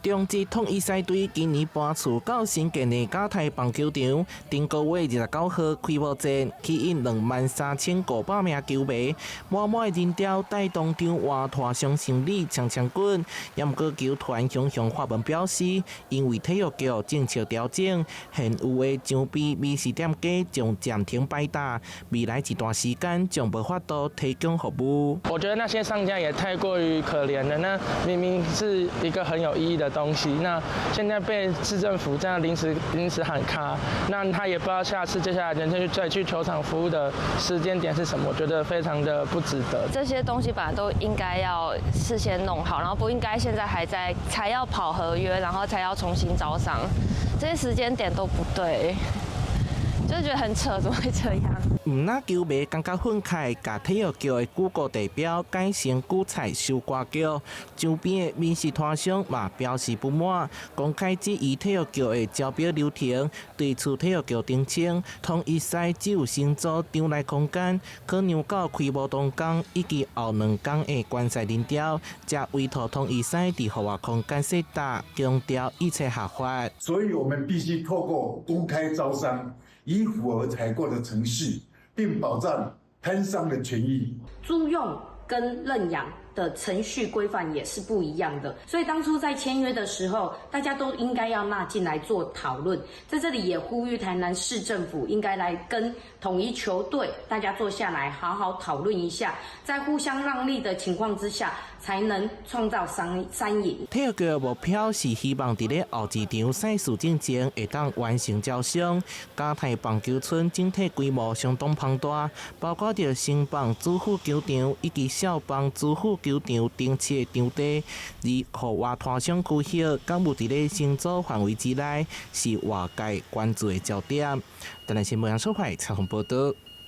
中職統一獅隊今年搬厝到新建的甲台棒球場，頂個月29號開幕戰，吸引23500名球迷，滿滿的人潮帶動場外拖上勝利搶滾。鹽哥球團向發文表示，因為體育局政策調整，現有的場邊美食店家將暫停擺打，未來一段時間將無法度提供服務。我覺得那些商家也太過於可憐了，那明明是一個很有意義的東西，那現在被市政府這樣臨時喊卡，那他也不知道接下來人生再去球場服務的時間點是什麼，我覺得非常的不值得。這些東西本來都應該要事先弄好，然後不應該現在才要跑合約，然後才要重新招商，這些時間點都不對。就是覺得很扯，怎麼會這樣？唔那球迷感覺憤慨，甲體育局的舉國代表改成舉菜收割局，周邊的美食攤商嘛表示不滿，公開質疑體育局的招標流程。對此體育局澄清，統一獅只有新租場內空間，可讓到開幕當天以及後2天的觀賽人潮，才委託統一獅在戶外空間設打，強調一切合法。所以我們必須透過公開招商，以符合採購的程序，並保障攤商的權益。租用跟認養的程序規範也是不一樣的，所以當初在簽約的時候，大家都應該要納進來做討論。在這裡也呼籲台南市政府應該來跟統一球隊大家坐下來好好討論一下，在互相讓利的情況之下，才能創造三贏。體育局的目標是希望在咧後一場賽事之前會當完成招商。甲台棒球村整體規模相當龐大，包括着新棒主婦球場以及小棒主婦球場頂設的場地，而戶外攤商區域敢有佇咧新組範圍之內，是外界關注的焦點。台南新聞楊淑慧採訪報道。